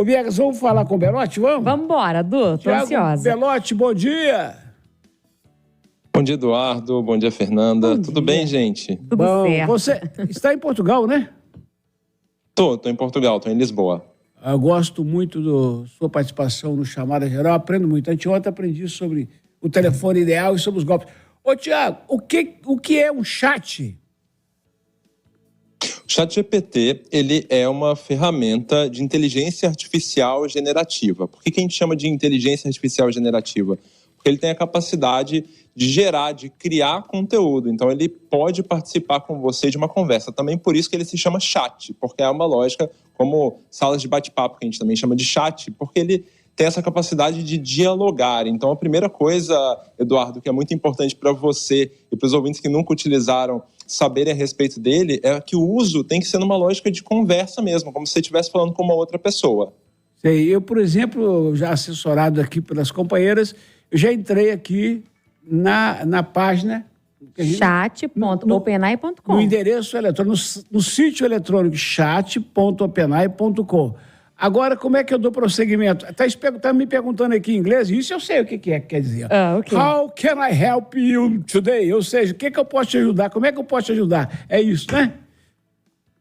Ô, Viegas, vamos falar com o Belotti, vamos? Vamos embora, Du, tô ansiosa. Belotti, bom dia. Bom dia, Eduardo. Bom dia, Fernanda. Tudo bem, gente? Tudo Bom, certo. você está em Portugal, né? Tô em Portugal, tô em Lisboa. Eu gosto muito da sua participação no Chamada Geral, aprendo muito. Anteontem aprendi sobre o telefone ideal e sobre os golpes. Ô, Tiago, o que é um chat? O ChatGPT, ele é uma ferramenta de inteligência artificial generativa. Por que a gente chama de inteligência artificial generativa? Porque ele tem a capacidade de gerar, de criar conteúdo. Então, ele pode participar com você de uma conversa. Também por isso que ele se chama chat, porque é uma lógica como salas de bate-papo, que a gente também chama de chat, porque ele tem essa capacidade de dialogar. Então, a primeira coisa, Eduardo, que é muito importante para você e para os ouvintes que nunca utilizaram saberem a respeito dele, é que o uso tem que ser numa lógica de conversa mesmo, como se você estivesse falando com uma outra pessoa. Sei, eu, por exemplo, já assessorado aqui pelas companheiras, eu já entrei aqui na página... chat.openai.com. No endereço eletrônico, no sítio eletrônico chat.openai.com. Agora, como é que eu dou prosseguimento? Tá me perguntando aqui em inglês, isso eu sei o que quer dizer. Ok. How can I help you today? Ou seja, o que eu posso te ajudar? Como é que eu posso te ajudar? É isso, né?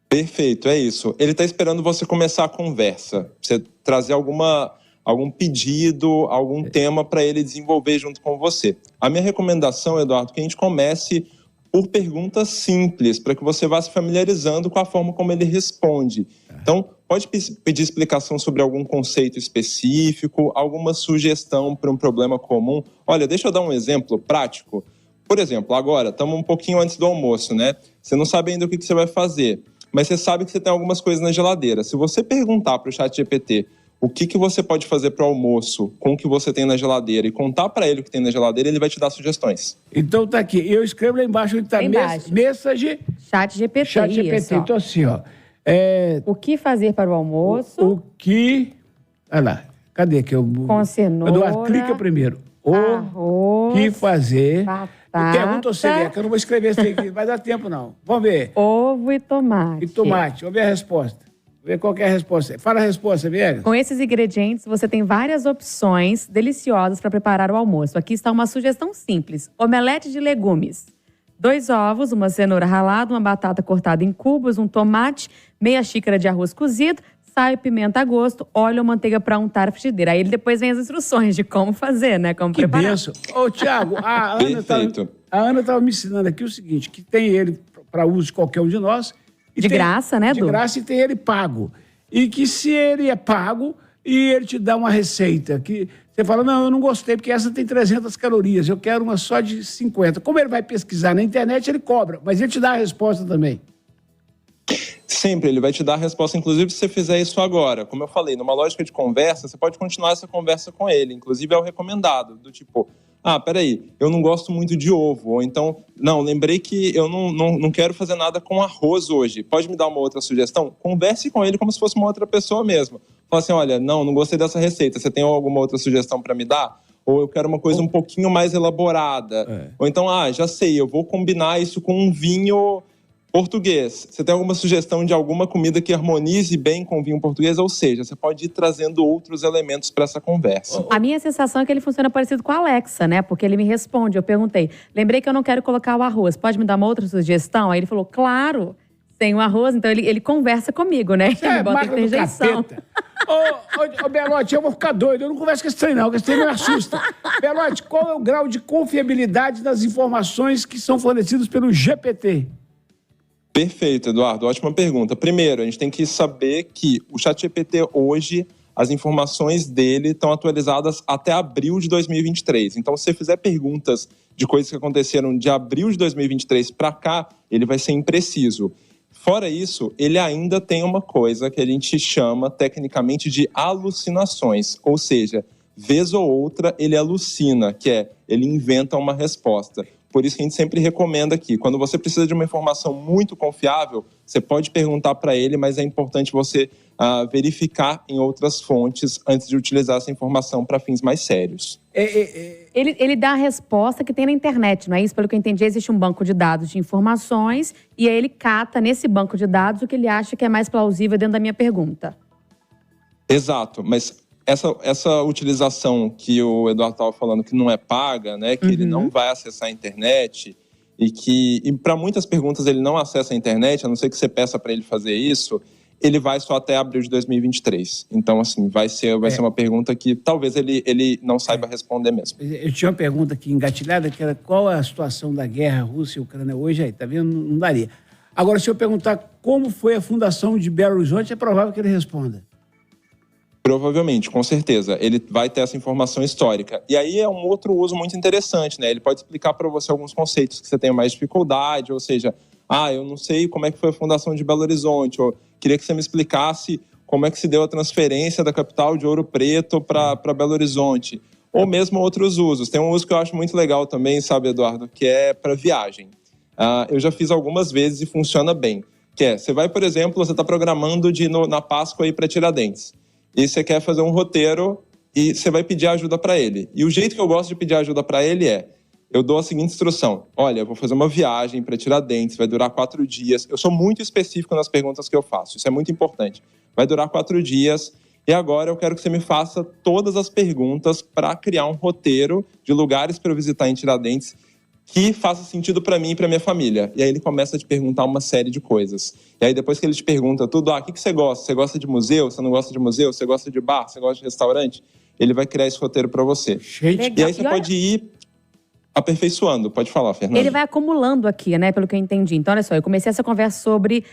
Perfeito, é isso. Ele está esperando você começar a conversa, você trazer algum pedido, algum tema para ele desenvolver junto com você. A minha recomendação, Eduardo, é que a gente comece por perguntas simples, para que você vá se familiarizando com a forma como ele responde. Então, pode pedir explicação sobre algum conceito específico, alguma sugestão para um problema comum. Olha, deixa eu dar um exemplo prático. Por exemplo, agora, estamos um pouquinho antes do almoço, né? Você não sabe ainda o que você vai fazer, mas você sabe que você tem algumas coisas na geladeira. Se você perguntar para o ChatGPT o que você pode fazer para o almoço com o que você tem na geladeira e contar para ele o que tem na geladeira, ele vai te dar sugestões. Então tá aqui. Eu escrevo lá embaixo onde está message... ChatGPT. ChatGPT. Então assim, ó. O que fazer para o almoço? O que... Olha lá. Cadê que eu... Com cenoura. Eduardo, clica primeiro. O que fazer... Pergunta você, que eu não vou escrever isso aqui, vai dar tempo não. Vamos ver. Ovo e tomate. Vamos ver a resposta. Vamos ver qual que é a resposta. Fala a resposta, Viegas. Com esses ingredientes, você tem várias opções deliciosas para preparar o almoço. Aqui está uma sugestão simples. Omelete de legumes. 2 ovos, uma cenoura ralada, uma batata cortada em cubos, um tomate, meia xícara de arroz cozido, sal e pimenta a gosto, óleo ou manteiga para untar a frigideira. Aí ele depois vem as instruções de como fazer, né? Como que preparar. Benção. Ô, Tiago, a Ana estava me ensinando aqui o seguinte, que tem ele para uso de qualquer um de nós. De graça, né, Du? De graça, e tem ele pago. E que se ele é pago e ele te dá uma receita, que você fala, não, eu não gostei, porque essa tem 300 calorias, eu quero uma só de 50. Como ele vai pesquisar na internet, ele cobra, mas ele te dá a resposta também. Sempre, ele vai te dar a resposta, inclusive se você fizer isso agora. Como eu falei, numa lógica de conversa, você pode continuar essa conversa com ele. Inclusive é o recomendado, do tipo, peraí, eu não gosto muito de ovo. Ou então, não, lembrei que eu não quero fazer nada com arroz hoje. Pode me dar uma outra sugestão? Converse com ele como se fosse uma outra pessoa mesmo. Fala assim, olha, não gostei dessa receita. Você tem alguma outra sugestão para me dar? Ou eu quero uma coisa um pouquinho mais elaborada. Ou então, já sei, eu vou combinar isso com um vinho português. Você tem alguma sugestão de alguma comida que harmonize bem com o vinho português? Ou seja, você pode ir trazendo outros elementos para essa conversa. A minha sensação é que ele funciona parecido com a Alexa, né? Porque ele me responde, eu perguntei, lembrei que eu não quero colocar o arroz, pode me dar uma outra sugestão? Aí ele falou, claro, sem o arroz. Então ele conversa comigo, né? Ele me bota interjeição. Ô, Belotti, eu vou ficar doido, eu não converso com esse trem não, porque esse trem me assusta. Belotti, qual é o grau de confiabilidade das informações que são fornecidas pelo GPT? Perfeito, Eduardo. Ótima pergunta. Primeiro, a gente tem que saber que o ChatGPT hoje, as informações dele estão atualizadas até abril de 2023. Então, se você fizer perguntas de coisas que aconteceram de abril de 2023 para cá, ele vai ser impreciso. Fora isso, ele ainda tem uma coisa que a gente chama tecnicamente de alucinações. Ou seja, vez ou outra ele alucina, que é, ele inventa uma resposta. Por isso que a gente sempre recomenda aqui, quando você precisa de uma informação muito confiável, você pode perguntar para ele, mas é importante você verificar em outras fontes antes de utilizar essa informação para fins mais sérios. Ele dá a resposta que tem na internet, não é isso? Pelo que eu entendi, existe um banco de dados de informações e aí ele cata nesse banco de dados o que ele acha que é mais plausível dentro da minha pergunta. Exato, mas essa utilização que o Eduardo estava falando, que não é paga, né, que ele não vai acessar a internet e para muitas perguntas ele não acessa a internet, a não ser que você peça para ele fazer isso, ele vai só até abril de 2023. Então, assim, vai ser uma pergunta que talvez ele não saiba responder mesmo. Eu tinha uma pergunta aqui engatilhada, que era qual é a situação da guerra Rússia e Ucrânia hoje aí, tá vendo? Não daria. Agora, se eu perguntar como foi a fundação de Belo Horizonte, é provável que ele responda. Provavelmente, com certeza. Ele vai ter essa informação histórica. E aí é um outro uso muito interessante, né? Ele pode explicar para você alguns conceitos que você tenha mais dificuldade, ou seja, eu não sei como é que foi a fundação de Belo Horizonte, ou queria que você me explicasse como é que se deu a transferência da capital de Ouro Preto para Belo Horizonte. Ou mesmo outros usos. Tem um uso que eu acho muito legal também, sabe, Eduardo, que é para viagem. Eu já fiz algumas vezes e funciona bem. Que é, você vai, por exemplo, você está programando de ir na Páscoa ir para Tiradentes. E você quer fazer um roteiro e você vai pedir ajuda para ele. E o jeito que eu gosto de pedir ajuda para ele eu dou a seguinte instrução. Olha, eu vou fazer uma viagem para Tiradentes, vai durar 4 dias. Eu sou muito específico nas perguntas que eu faço, isso é muito importante. Vai durar 4 dias e agora eu quero que você me faça todas as perguntas para criar um roteiro de lugares para eu visitar em Tiradentes que faça sentido para mim e para minha família. E aí ele começa a te perguntar uma série de coisas. E aí depois que ele te pergunta tudo, o que você gosta? Você gosta de museu? Você não gosta de museu? Você gosta de bar? Você gosta de restaurante? Ele vai criar esse roteiro para você. Gente, e aí você pode ir aperfeiçoando. Pode falar, Fernanda. Ele vai acumulando aqui, né, pelo que eu entendi. Então, olha só, eu comecei essa conversa sobre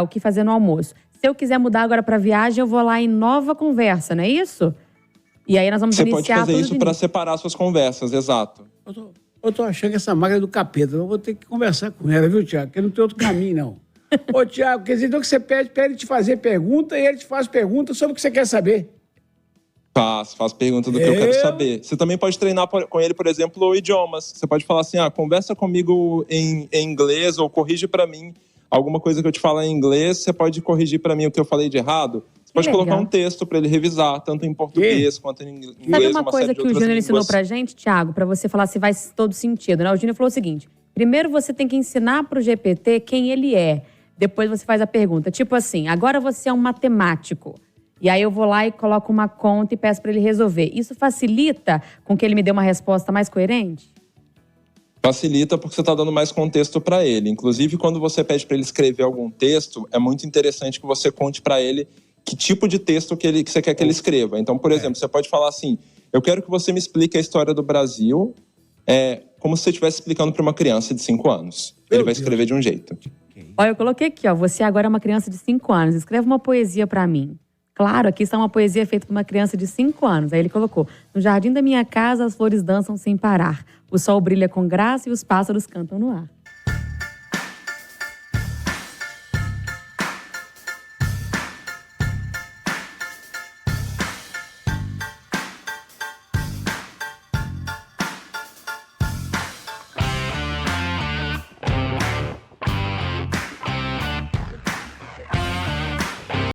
o que fazer no almoço. Se eu quiser mudar agora para viagem, eu vou lá em nova conversa, não é isso? E aí nós vamos iniciar tudo. Você pode fazer isso para separar suas conversas, exato. Eu tô achando que essa máquina é do capeta. Eu vou ter que conversar com ela, viu, Tiago? Porque não tem outro caminho, não. Ô, Tiago, quer dizer, então que você pede para ele te fazer pergunta e ele te faz pergunta sobre o que você quer saber. Faz pergunta do que eu quero saber. Você também pode treinar com ele, por exemplo, idiomas. Você pode falar assim, conversa comigo em inglês ou corrige para mim alguma coisa que eu te falar em inglês, você pode corrigir para mim o que eu falei de errado. Você pode colocar um texto para ele revisar, tanto em português quanto em inglês. Sabe uma coisa que o Júnior ensinou pra gente, Thiago, para você falar se faz todo sentido, né? O Júnior falou o seguinte, primeiro você tem que ensinar pro GPT quem ele é, depois você faz a pergunta. Tipo assim, agora você é um matemático. E aí eu vou lá e coloco uma conta e peço para ele resolver. Isso facilita com que ele me dê uma resposta mais coerente? Facilita porque você está dando mais contexto para ele. Inclusive, quando você pede para ele escrever algum texto, é muito interessante que você conte para ele que tipo de texto que você quer que ele escreva. Então, por exemplo, você pode falar assim, eu quero que você me explique a história do Brasil como se você estivesse explicando para uma criança de 5 anos. Ele vai escrever de um jeito. Olha, eu coloquei aqui, você agora é uma criança de 5 anos, escreve uma poesia para mim. Claro, aqui está uma poesia feita por uma criança de 5 anos. Aí ele colocou, no jardim da minha casa as flores dançam sem parar. O sol brilha com graça e os pássaros cantam no ar.